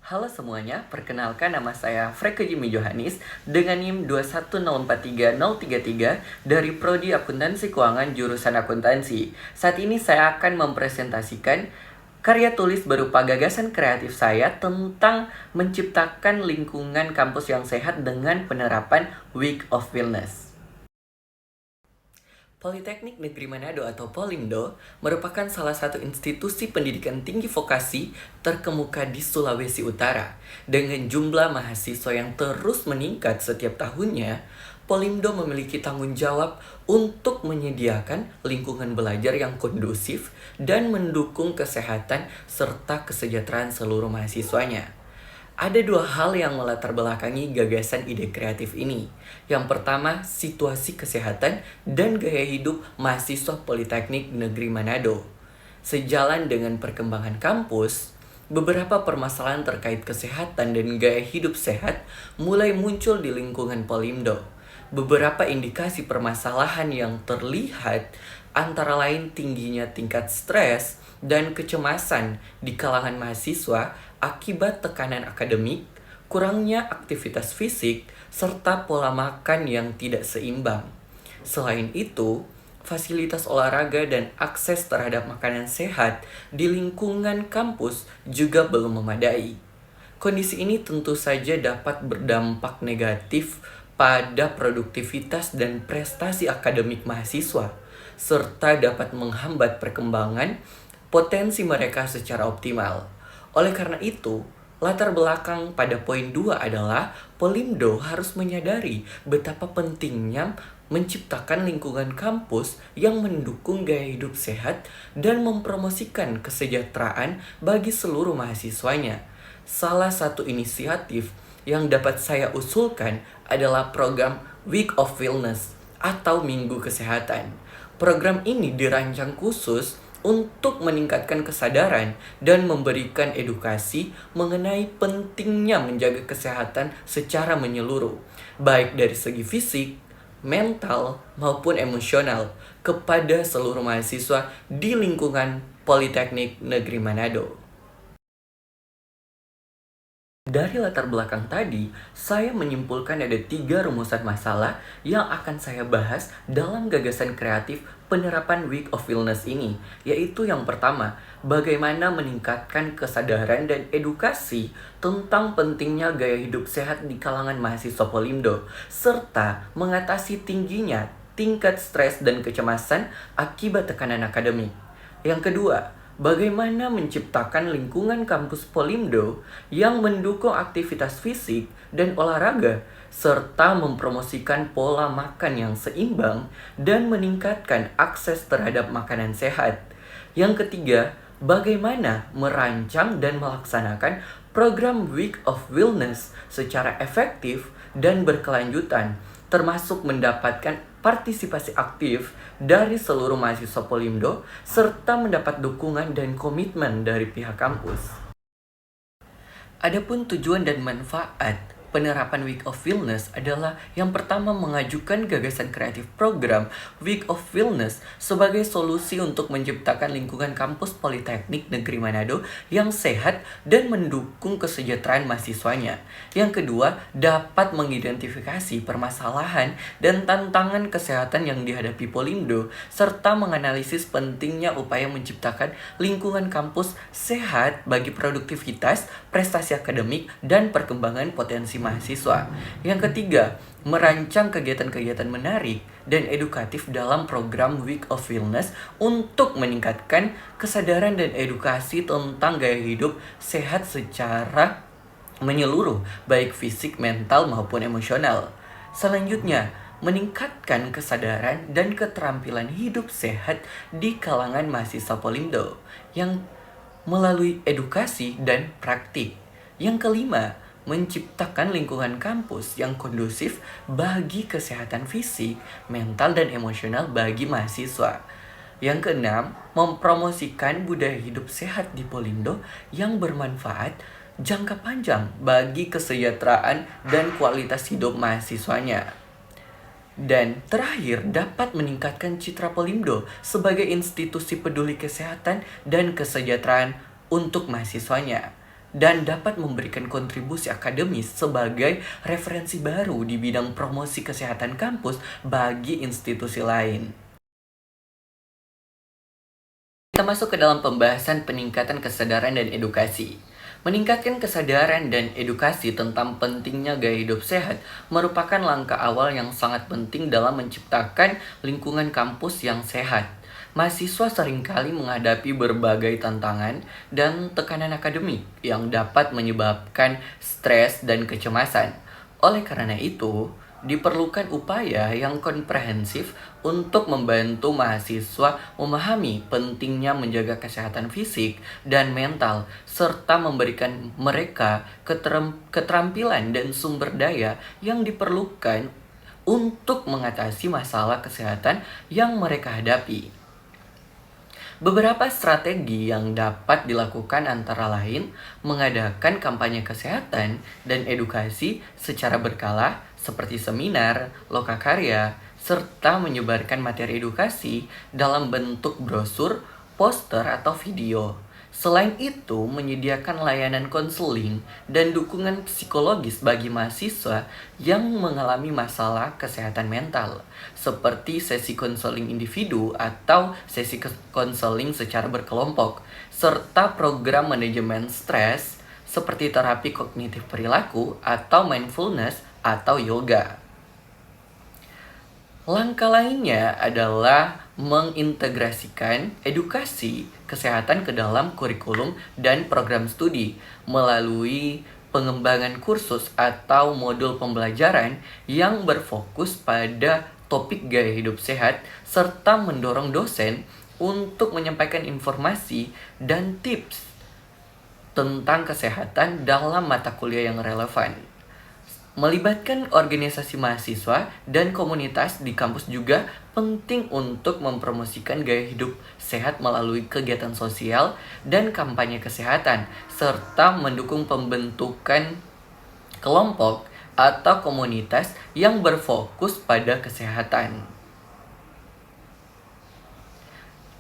Halo semuanya, perkenalkan nama saya Freke Jimmy Johannes dengan NIM 2104333 dari Prodi Akuntansi Keuangan jurusan Akuntansi. Saat ini saya akan mempresentasikan karya tulis berupa gagasan kreatif saya tentang menciptakan lingkungan kampus yang sehat dengan penerapan Week of Wellness. Politeknik Negeri Manado atau Polindo merupakan salah satu institusi pendidikan tinggi vokasi terkemuka di Sulawesi Utara. Dengan jumlah mahasiswa yang terus meningkat setiap tahunnya, Polindo memiliki tanggung jawab untuk menyediakan lingkungan belajar yang kondusif dan mendukung kesehatan serta kesejahteraan seluruh mahasiswanya. Ada dua hal yang melatar belakangi gagasan ide kreatif ini. Yang pertama, situasi kesehatan dan gaya hidup mahasiswa Politeknik Negeri Manado. Sejalan dengan perkembangan kampus, beberapa permasalahan terkait kesehatan dan gaya hidup sehat mulai muncul di lingkungan Polimdo. Beberapa indikasi permasalahan yang terlihat antara lain tingginya tingkat stres dan kecemasan di kalangan mahasiswa akibat tekanan akademik, kurangnya aktivitas fisik, serta pola makan yang tidak seimbang. Selain itu, fasilitas olahraga dan akses terhadap makanan sehat di lingkungan kampus juga belum memadai. Kondisi ini tentu saja dapat berdampak negatif pada produktivitas dan prestasi akademik mahasiswa, serta dapat menghambat perkembangan potensi mereka secara optimal. Oleh karena itu, latar belakang pada poin 2 adalah Polimdo harus menyadari betapa pentingnya menciptakan lingkungan kampus yang mendukung gaya hidup sehat dan mempromosikan kesejahteraan bagi seluruh mahasiswanya. Salah satu inisiatif yang dapat saya usulkan adalah program Week of Wellness atau Minggu Kesehatan. Program ini dirancang khusus untuk meningkatkan kesadaran dan memberikan edukasi mengenai pentingnya menjaga kesehatan secara menyeluruh, baik dari segi fisik, mental, maupun emosional kepada seluruh mahasiswa di lingkungan Politeknik Negeri Manado. Dari latar belakang tadi, saya menyimpulkan ada 3 rumusan masalah yang akan saya bahas dalam gagasan kreatif penerapan Week of Wellness ini, yaitu yang pertama, bagaimana meningkatkan kesadaran dan edukasi tentang pentingnya gaya hidup sehat di kalangan mahasiswa Polimdo, serta mengatasi tingginya tingkat stres dan kecemasan akibat tekanan akademik. Yang kedua, bagaimana menciptakan lingkungan kampus Polimdo yang mendukung aktivitas fisik dan olahraga, serta mempromosikan pola makan yang seimbang dan meningkatkan akses terhadap makanan sehat. Yang ketiga, bagaimana merancang dan melaksanakan program Week of Wellness secara efektif dan berkelanjutan, termasuk mendapatkan partisipasi aktif dari seluruh mahasiswa Polimdo, serta mendapat dukungan dan komitmen dari pihak kampus. Adapun tujuan dan manfaat penerapan Week of Wellness adalah yang pertama mengajukan gagasan kreatif program Week of Wellness sebagai solusi untuk menciptakan lingkungan kampus Politeknik Negeri Manado yang sehat dan mendukung kesejahteraan mahasiswanya. Yang kedua, dapat mengidentifikasi permasalahan dan tantangan kesehatan yang dihadapi Polimdo, serta menganalisis pentingnya upaya menciptakan lingkungan kampus sehat bagi produktivitas, prestasi akademik, dan perkembangan potensi mahasiswa. Yang ketiga, merancang kegiatan-kegiatan menarik dan edukatif dalam program Week of Wellness untuk meningkatkan kesadaran dan edukasi tentang gaya hidup sehat secara menyeluruh, baik fisik, mental, maupun emosional. Selanjutnya, meningkatkan kesadaran dan keterampilan hidup sehat di kalangan mahasiswa Polimdo yang melalui edukasi dan praktik. Yang kelima, menciptakan lingkungan kampus yang kondusif bagi kesehatan fisik, mental, dan emosional bagi mahasiswa. Yang keenam, mempromosikan budaya hidup sehat di Polindo yang bermanfaat jangka panjang bagi kesejahteraan dan kualitas hidup mahasiswanya. Dan terakhir, dapat meningkatkan citra Polindo sebagai institusi peduli kesehatan dan kesejahteraan untuk mahasiswanya. dan dapat memberikan kontribusi akademis sebagai referensi baru di bidang promosi kesehatan kampus bagi institusi lain. Kita masuk ke dalam pembahasan peningkatan kesadaran dan edukasi. Meningkatkan kesadaran dan edukasi tentang pentingnya gaya hidup sehat merupakan langkah awal yang sangat penting dalam menciptakan lingkungan kampus yang sehat. Mahasiswa seringkali menghadapi berbagai tantangan dan tekanan akademik yang dapat menyebabkan stres dan kecemasan. Oleh karena itu, diperlukan upaya yang komprehensif untuk membantu mahasiswa memahami pentingnya menjaga kesehatan fisik dan mental, serta memberikan mereka keterampilan dan sumber daya yang diperlukan untuk mengatasi masalah kesehatan yang mereka hadapi. Beberapa strategi yang dapat dilakukan antara lain mengadakan kampanye kesehatan dan edukasi secara berkala seperti seminar, lokakarya, serta menyebarkan materi edukasi dalam bentuk brosur, poster, atau video. Selain itu, menyediakan layanan konseling dan dukungan psikologis bagi mahasiswa yang mengalami masalah kesehatan mental, seperti sesi konseling individu atau sesi konseling secara berkelompok, serta program manajemen stres seperti terapi kognitif perilaku atau mindfulness atau yoga. Langkah lainnya adalah mengintegrasikan edukasi kesehatan ke dalam kurikulum dan program studi melalui pengembangan kursus atau modul pembelajaran yang berfokus pada topik gaya hidup sehat serta mendorong dosen untuk menyampaikan informasi dan tips tentang kesehatan dalam mata kuliah yang relevan. Melibatkan organisasi mahasiswa dan komunitas di kampus juga penting untuk mempromosikan gaya hidup sehat melalui kegiatan sosial dan kampanye kesehatan, serta mendukung pembentukan kelompok atau komunitas yang berfokus pada kesehatan.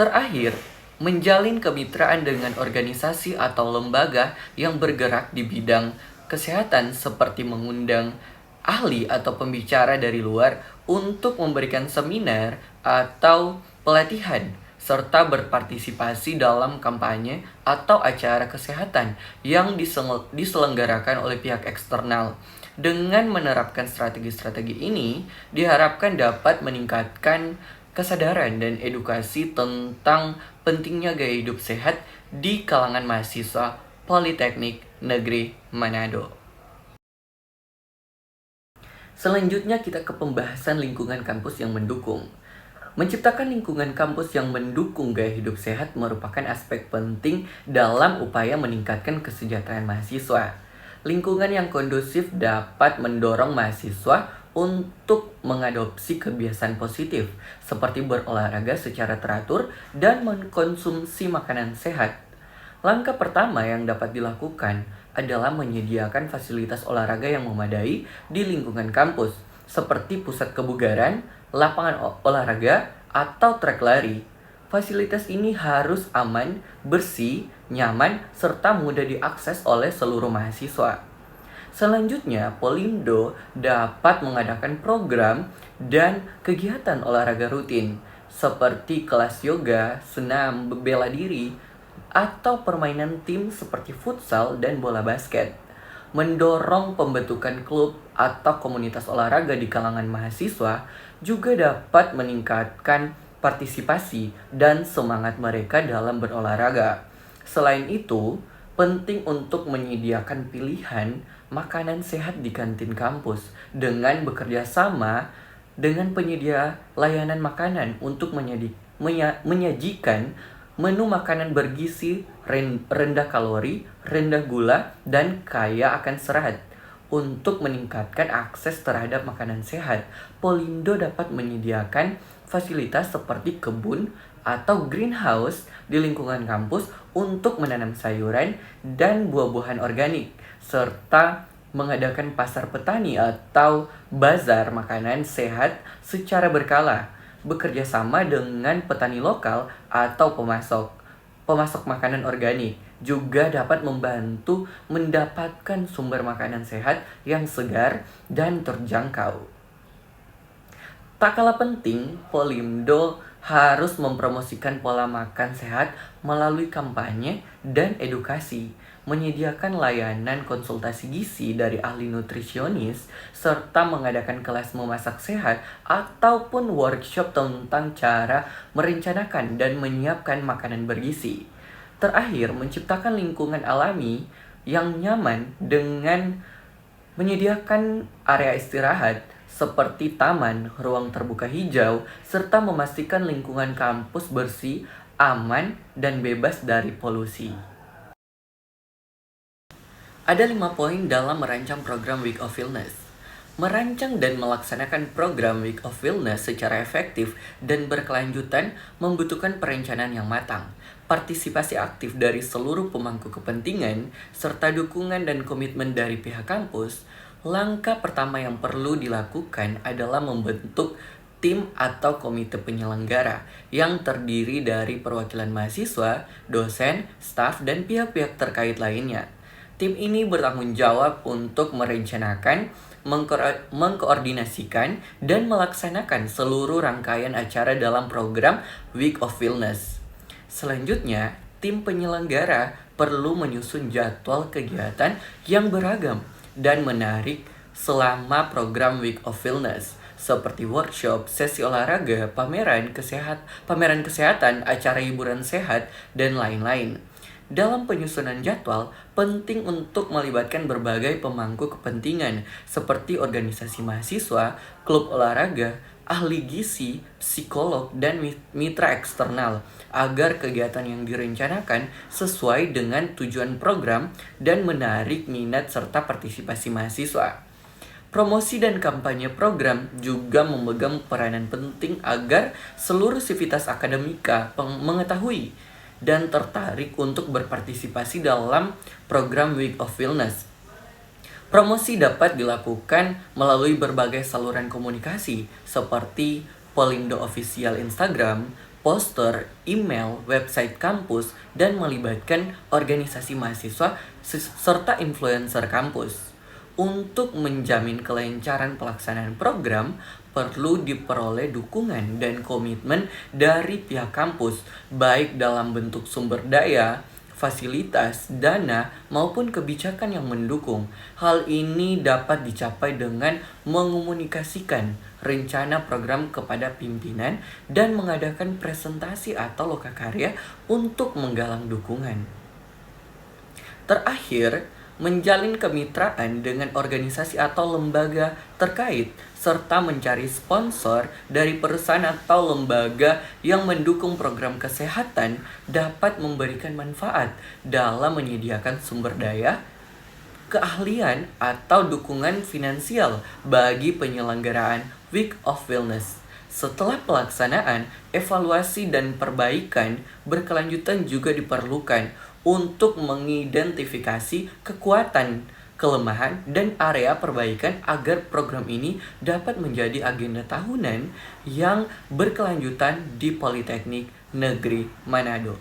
Terakhir, menjalin kemitraan dengan organisasi atau lembaga yang bergerak di bidang kesehatan seperti mengundang ahli atau pembicara dari luar untuk memberikan seminar atau pelatihan serta berpartisipasi dalam kampanye atau acara kesehatan yang diselenggarakan oleh pihak eksternal. Dengan menerapkan strategi-strategi ini, diharapkan dapat meningkatkan kesadaran dan edukasi tentang pentingnya gaya hidup sehat di kalangan mahasiswa Politeknik Negeri Manado. Selanjutnya kita ke pembahasan lingkungan kampus yang mendukung. Menciptakan lingkungan kampus yang mendukung gaya hidup sehat merupakan aspek penting dalam upaya meningkatkan kesejahteraan mahasiswa. Lingkungan yang kondusif dapat mendorong mahasiswa untuk mengadopsi kebiasaan positif seperti berolahraga secara teratur dan mengkonsumsi makanan sehat. Langkah pertama yang dapat dilakukan adalah menyediakan fasilitas olahraga yang memadai di lingkungan kampus, seperti pusat kebugaran, lapangan olahraga, atau trek lari. Fasilitas ini harus aman, bersih, nyaman, serta mudah diakses oleh seluruh mahasiswa. Selanjutnya, Polindo dapat mengadakan program dan kegiatan olahraga rutin, seperti kelas yoga, senam bela diri, atau permainan tim seperti futsal dan bola basket. Mendorong pembentukan klub atau komunitas olahraga di kalangan mahasiswa juga dapat meningkatkan partisipasi dan semangat mereka dalam berolahraga. Selain itu, penting untuk menyediakan pilihan makanan sehat di kantin kampus dengan bekerja sama dengan penyedia layanan makanan untuk menyajikan menu makanan bergizi, rendah kalori, rendah gula, dan kaya akan serat. Untuk meningkatkan akses terhadap makanan sehat, Polindo dapat menyediakan fasilitas seperti kebun atau greenhouse di lingkungan kampus untuk menanam sayuran dan buah-buahan organik, serta mengadakan pasar petani atau bazar makanan sehat secara berkala, bekerja sama dengan petani lokal atau pemasok. pemasok makanan organik juga dapat membantu mendapatkan sumber makanan sehat yang segar dan terjangkau. Tak kalah penting, Polindo harus mempromosikan pola makan sehat melalui kampanye dan edukasi, menyediakan layanan konsultasi gizi dari ahli nutrisionis, serta mengadakan kelas memasak sehat ataupun workshop tentang cara merencanakan dan menyiapkan makanan bergizi. Terakhir, menciptakan lingkungan alami yang nyaman dengan menyediakan area istirahat seperti taman, ruang terbuka hijau, serta memastikan lingkungan kampus bersih, aman, dan bebas dari polusi. Ada 5 poin dalam merancang program Week of Wellness. Merancang dan melaksanakan program Week of Wellness secara efektif dan berkelanjutan membutuhkan perencanaan yang matang, partisipasi aktif dari seluruh pemangku kepentingan, serta dukungan dan komitmen dari pihak kampus. Langkah pertama yang perlu dilakukan adalah membentuk tim atau komite penyelenggara yang terdiri dari perwakilan mahasiswa, dosen, staf, dan pihak-pihak terkait lainnya. Tim ini bertanggung jawab untuk merencanakan, mengkoordinasikan, dan melaksanakan seluruh rangkaian acara dalam program Week of Wellness. Selanjutnya, tim penyelenggara perlu menyusun jadwal kegiatan yang beragam dan menarik selama program Week of Wellness, seperti workshop, sesi olahraga, pameran kesehatan, acara hiburan sehat, dan lain-lain. Dalam penyusunan jadwal, penting untuk melibatkan berbagai pemangku kepentingan seperti organisasi mahasiswa, klub olahraga, ahli gizi, psikolog, dan mitra eksternal agar kegiatan yang direncanakan sesuai dengan tujuan program dan menarik minat serta partisipasi mahasiswa. Promosi dan kampanye program juga memegang peranan penting agar seluruh sivitas akademika mengetahui dan tertarik untuk berpartisipasi dalam program Week of Wellness. Promosi dapat dilakukan melalui berbagai saluran komunikasi seperti Polindo Official Instagram, poster, email, website kampus, dan melibatkan organisasi mahasiswa serta influencer kampus. Untuk menjamin kelancaran pelaksanaan program, perlu diperoleh dukungan dan komitmen dari pihak kampus, baik dalam bentuk sumber daya, fasilitas, dana, maupun kebijakan yang mendukung. Hal ini dapat dicapai dengan mengomunikasikan rencana program kepada pimpinan dan mengadakan presentasi atau lokakarya untuk menggalang dukungan. Terakhir, menjalin kemitraan dengan organisasi atau lembaga terkait, serta mencari sponsor dari perusahaan atau lembaga yang mendukung program kesehatan dapat memberikan manfaat dalam menyediakan sumber daya, keahlian, atau dukungan finansial bagi penyelenggaraan Week of Wellness. Setelah pelaksanaan, evaluasi dan perbaikan berkelanjutan juga diperlukan untuk mengidentifikasi kekuatan, kelemahan, dan area perbaikan agar program ini dapat menjadi agenda tahunan yang berkelanjutan di Politeknik Negeri Manado.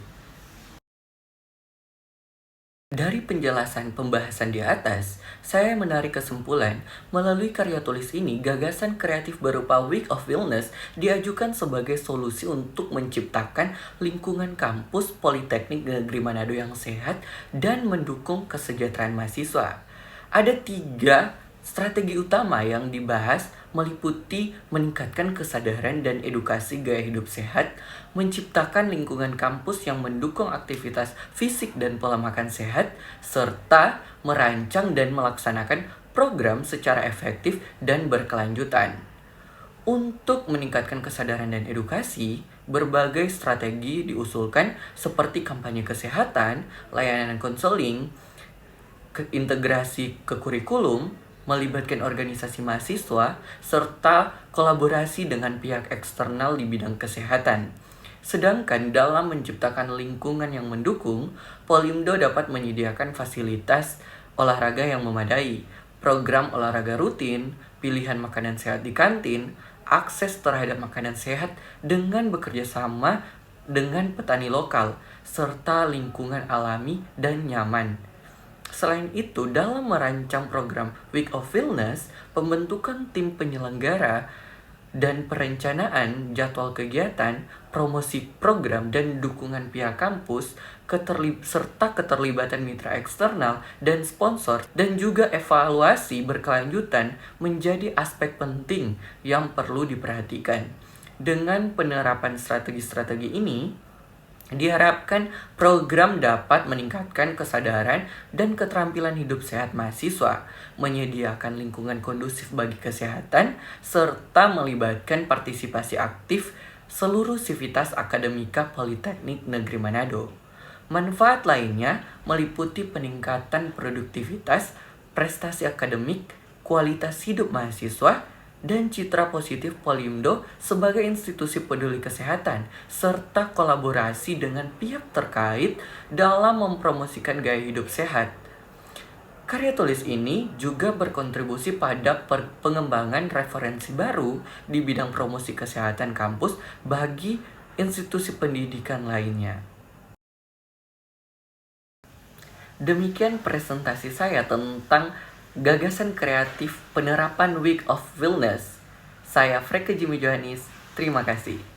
Dari penjelasan pembahasan di atas, saya menarik kesimpulan melalui karya tulis ini gagasan kreatif berupa Week of Wellness diajukan sebagai solusi untuk menciptakan lingkungan kampus Politeknik Negeri Manado yang sehat dan mendukung kesejahteraan mahasiswa. Ada 3 strategi utama yang dibahas meliputi meningkatkan kesadaran dan edukasi gaya hidup sehat, menciptakan lingkungan kampus yang mendukung aktivitas fisik dan pola makan sehat, serta merancang dan melaksanakan program secara efektif dan berkelanjutan. Untuk meningkatkan kesadaran dan edukasi, berbagai strategi diusulkan seperti kampanye kesehatan, layanan konseling, integrasi ke kurikulum, melibatkan organisasi mahasiswa, serta kolaborasi dengan pihak eksternal di bidang kesehatan. Sedangkan dalam menciptakan lingkungan yang mendukung, Polindo dapat menyediakan fasilitas olahraga yang memadai, program olahraga rutin, pilihan makanan sehat di kantin, akses terhadap makanan sehat dengan bekerja sama dengan petani lokal, serta lingkungan alami dan nyaman. Selain itu, dalam merancang program Week of Wellness, pembentukan tim penyelenggara dan perencanaan jadwal kegiatan, promosi program dan dukungan pihak kampus, serta keterlibatan mitra eksternal dan sponsor, dan juga evaluasi berkelanjutan menjadi aspek penting yang perlu diperhatikan. Dengan penerapan strategi-strategi ini, diharapkan program dapat meningkatkan kesadaran dan keterampilan hidup sehat mahasiswa, menyediakan lingkungan kondusif bagi kesehatan, serta melibatkan partisipasi aktif seluruh sivitas akademika Politeknik Negeri Manado. Manfaat lainnya meliputi peningkatan produktivitas, prestasi akademik, kualitas hidup mahasiswa, dan citra positif Polimdo sebagai institusi peduli kesehatan, serta kolaborasi dengan pihak terkait dalam mempromosikan gaya hidup sehat. Karya tulis ini juga berkontribusi pada pengembangan referensi baru di bidang promosi kesehatan kampus bagi institusi pendidikan lainnya. Demikian presentasi saya tentang gagasan kreatif penerapan Week of Wellness. Saya Freke Jimmy Johanis, terima kasih.